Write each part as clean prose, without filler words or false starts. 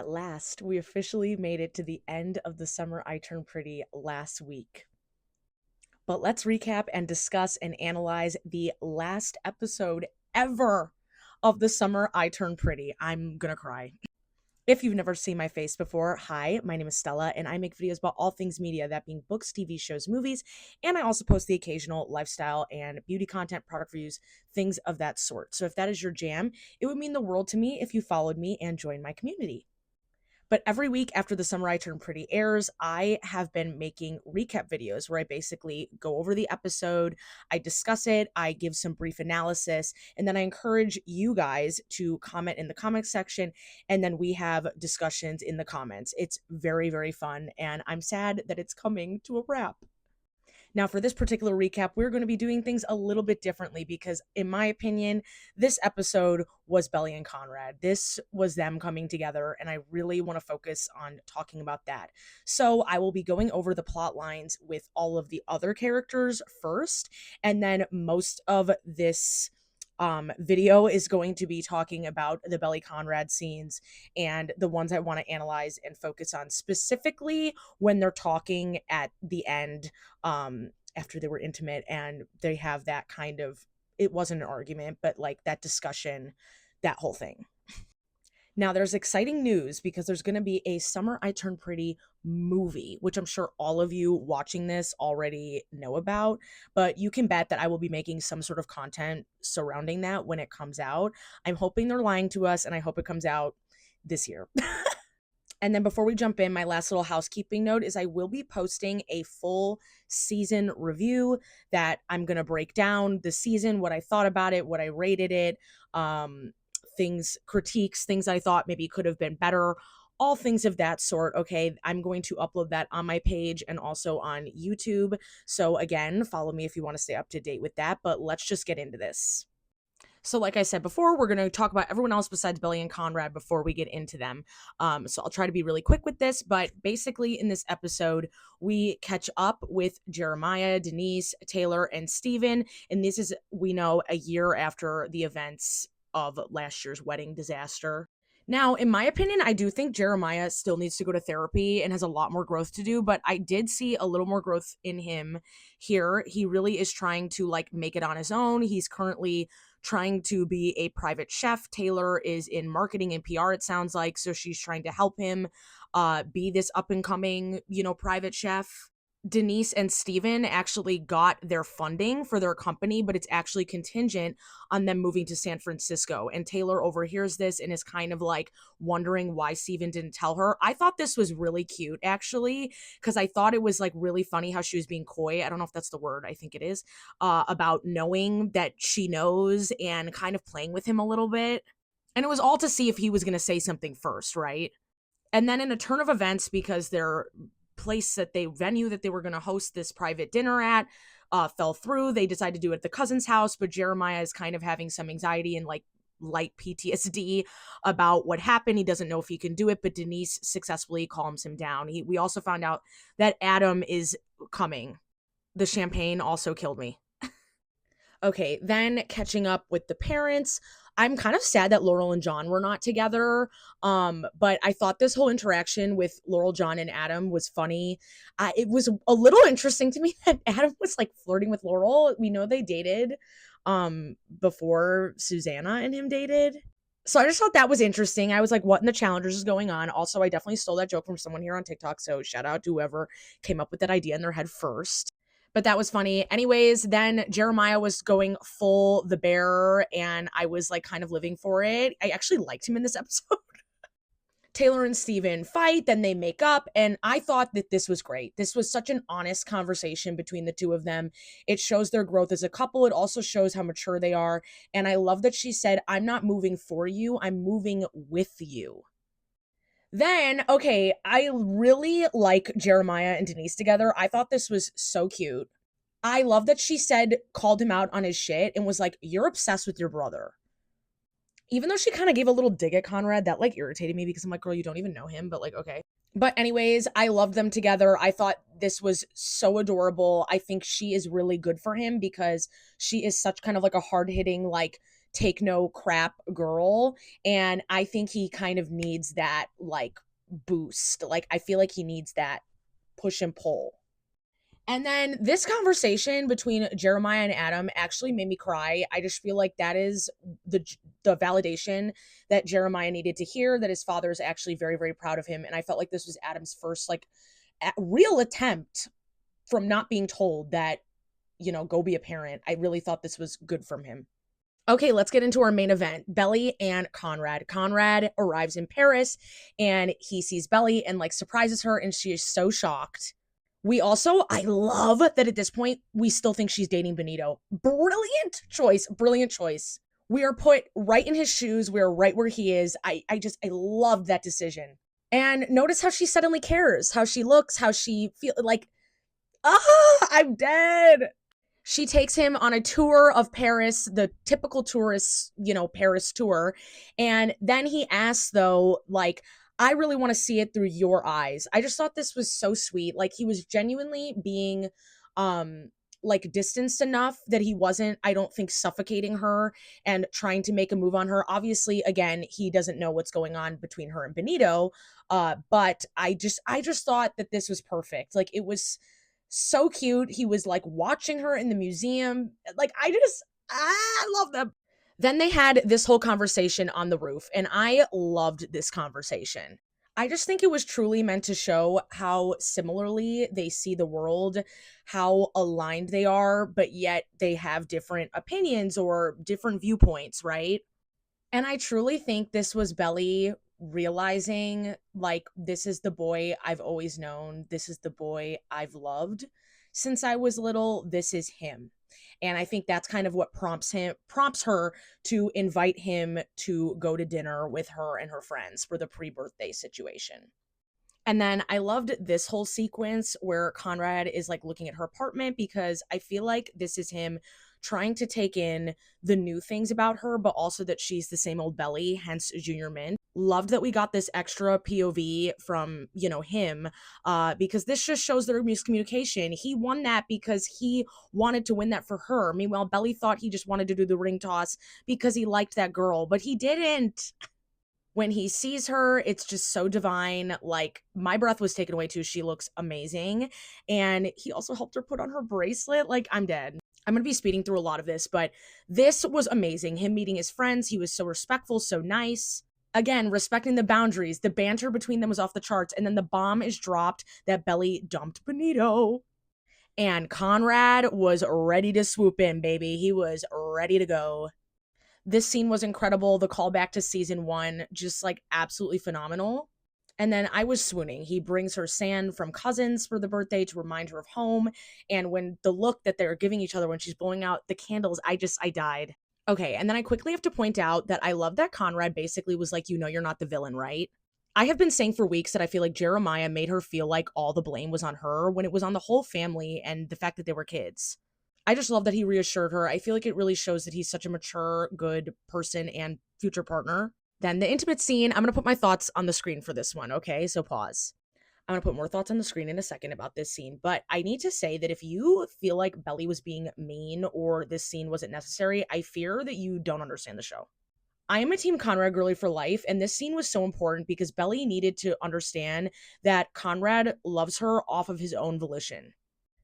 At last, we officially made it to the end of the summer I Turned Pretty last week. But let's recap and discuss and analyze the last episode ever of the summer I Turned Pretty. I'm gonna cry. If you've never seen my face before, hi, my name is Stella, and I make videos about all things media, that being books, TV shows, movies, and I also post the occasional lifestyle and beauty content, product reviews, things of that sort. So if that is your jam, it would mean the world to me if you followed me and joined my community. But every week after the Summer I Turned Pretty airs, I have been making recap videos where I basically go over the episode, I discuss it, I give some brief analysis, and then I encourage you guys to comment in the comment section, and then we have discussions in the comments. It's very, very fun, and I'm sad that it's coming to a wrap. Now, for this particular recap, we're going to be doing things a little bit differently because, in my opinion, this episode was Belly and Conrad. This was them coming together, and I really want to focus on talking about that. So, I will be going over the plot lines with all of the other characters first, and then most of this video is going to be talking about the Belly Conrad scenes and the ones I want to analyze and focus on specifically when they're talking at the end, after they were intimate and they have that kind of, it wasn't an argument, but like that discussion, that whole thing. Now, there's exciting news because there's going to be a Summer I Turned Pretty movie, which I'm sure all of you watching this already know about, but you can bet that I will be making some sort of content surrounding that when it comes out. I'm hoping they're lying to us, and I hope it comes out this year. And then before we jump in, my last little housekeeping note is I will be posting a full season review that I'm going to break down the season, what I thought about it, what I rated it, things, critiques, things I thought maybe could have been better, all things of that sort. Okay, I'm going to upload that on my page and also on YouTube. So again, follow me if you want to stay up to date with that, but let's just get into this. So like I said before, we're going to talk about everyone else besides Billy and Conrad before we get into them. So I'll try to be really quick with this, but basically in this episode, we catch up with Jeremiah, Denise, Taylor, and Steven. And this is, we know, a year after the events of last year's wedding disaster. Now, in my opinion, I do think Jeremiah still needs to go to therapy and has a lot more growth to do, but I did see a little more growth in him here. He really is trying to like make it on his own. He's currently trying to be a private chef. Taylor is in marketing and PR, it sounds like, so she's trying to help him be this up and coming, private chef. Denise and Steven actually got their funding for their company, but it's actually contingent on them moving to San Francisco. And Taylor overhears this and is kind of like wondering why Steven didn't tell her. I thought this was really cute, actually, because I thought it was like really funny how she was being coy. I don't know if that's the word. I think it is, about knowing that she knows and kind of playing with him a little bit. And it was all to see if he was going to say something first, right? And then in a turn of events, because their venue that they were going to host this private dinner at fell through, they decided to do it at the cousin's house, but Jeremiah is kind of having some anxiety and like light PTSD about what happened. He doesn't know if he can do it, but Denise successfully calms him down. We also found out that Adam is coming. The champagne also killed me. Okay, then catching up with the parents. I'm kind of sad that Laurel and John were not together. But I thought this whole interaction with Laurel, John, and Adam was funny. It was a little interesting to me that Adam was like flirting with Laurel. We know they dated before Susanna and him dated. So I just thought that was interesting. I was like, what in the Challengers is going on? Also, I definitely stole that joke from someone here on TikTok. So shout out to whoever came up with that idea in their head first. But that was funny. Anyways, then Jeremiah was going full the bear, and I was like kind of living for it. I actually liked him in this episode. Taylor and Steven fight, then they make up, and I thought that this was great. This was such an honest conversation between the two of them. It shows their growth as a couple. It also shows how mature they are, and I love that she said, I'm not moving for you, I'm moving with you. Then, okay, I really like Jeremiah and Denise together. I thought this was so cute. I love that she called him out on his shit and was like, you're obsessed with your brother. Even though she kind of gave a little dig at Conrad, that like irritated me because I'm like, girl, you don't even know him, but like, okay. But anyways, I loved them together. I thought this was so adorable. I think she is really good for him because she is such kind of like a hard-hitting, like take no crap girl. And I think he kind of needs that like boost. Like, I feel like he needs that push and pull. And then this conversation between Jeremiah and Adam actually made me cry. I just feel like that is the the validation that Jeremiah needed to hear, that his father is actually very very proud of him. And I felt like this was Adam's first like real attempt from not being told that, go be a parent. I really thought this was good from him. Okay, let's get into our main event. Belly and Conrad. Conrad arrives in Paris and he sees Belly and like surprises her, and she is so shocked. I love that at this point, we still think she's dating Benito. Brilliant choice. Brilliant choice. We are put right in his shoes. We are right where he is. I love that decision. And notice how she suddenly cares, how she looks, how she feel like, I'm dead. She takes him on a tour of Paris, the typical tourist, Paris tour. And then he asks, though, like, I really want to see it through your eyes. I just thought this was so sweet. Like, he was genuinely being, like, distanced enough that he wasn't, I don't think, suffocating her and trying to make a move on her. Obviously, again, he doesn't know what's going on between her and Benito. But I just thought that this was perfect. Like, it was so cute. He was like watching her in the museum. Like, I love them. Then they had this whole conversation on the roof, and I loved this conversation. I just think it was truly meant to show how similarly they see the world, how aligned they are, but yet they have different opinions or different viewpoints, right? And I truly think this was Belly realizing, like, this is the boy I've always known. This is the boy I've loved since I was little. This is him. And I think that's kind of what prompts her to invite him to go to dinner with her and her friends for the pre-birthday situation. And then I loved this whole sequence where Conrad is like looking at her apartment, because I feel like this is him trying to take in the new things about her, but also that she's the same old Belly, hence Junior Mint. Loved that we got this extra POV from, him, because this just shows their miscommunication. He won that because he wanted to win that for her. Meanwhile, Belly thought he just wanted to do the ring toss because he liked that girl, but he didn't. When he sees her, it's just so divine. Like, my breath was taken away too. She looks amazing. And he also helped her put on her bracelet. Like, I'm dead. I'm going to be speeding through a lot of this, but this was amazing. Him meeting his friends. He was so respectful, so nice. Again, respecting the boundaries. The banter between them was off the charts. And then the bomb is dropped that Belly dumped Benito. And Conrad was ready to swoop in, baby. He was ready to go. This scene was incredible. The callback to season one, just like absolutely phenomenal. And then I was swooning. He brings her sand from Cousins for the birthday to remind her of home. And when the look that they're giving each other when she's blowing out the candles, I died. Okay, and then I quickly have to point out that I love that Conrad basically was like, you're not the villain, right? I have been saying for weeks that I feel like Jeremiah made her feel like all the blame was on her when it was on the whole family and the fact that they were kids. I just love that he reassured her. I feel like it really shows that he's such a mature, good person and future partner. Then the intimate scene, I'm going to put my thoughts on the screen for this one, okay? So pause. I'm going to put more thoughts on the screen in a second about this scene, but I need to say that if you feel like Belly was being mean or this scene wasn't necessary, I fear that you don't understand the show. I am a Team Conrad girly for life, and this scene was so important because Belly needed to understand that Conrad loves her off of his own volition.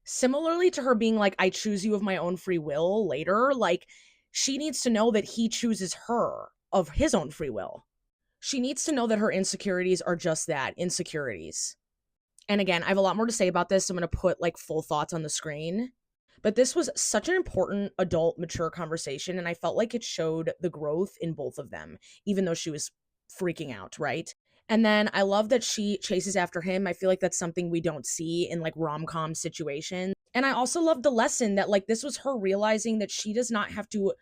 Similarly to her being like, I choose you of my own free will later, like, she needs to know that he chooses her of his own free will. She needs to know that her insecurities are just that, insecurities. And again, I have a lot more to say about this. So I'm going to put like full thoughts on the screen. But this was such an important adult, mature conversation. And I felt like it showed the growth in both of them, even though she was freaking out, right? And then I love that she chases after him. I feel like that's something we don't see in like rom-com situations. And I also love the lesson that like this was her realizing that she does not have to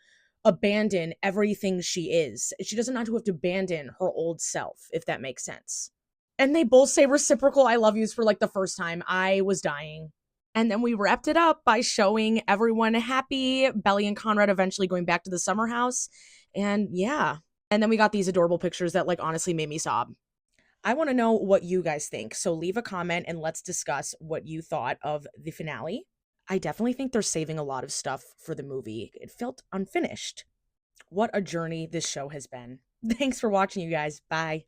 abandon everything she is. She doesn't have to abandon her old self, if that makes sense. And they both say reciprocal I love yous for like the first time. I was dying. And then we wrapped it up by showing everyone happy, Belly and Conrad eventually going back to the summer house. And yeah. And then we got these adorable pictures that like honestly made me sob. I want to know what you guys think. So leave a comment and let's discuss what you thought of the finale. I definitely think they're saving a lot of stuff for the movie. It felt unfinished. What a journey this show has been. Thanks for watching, you guys. Bye.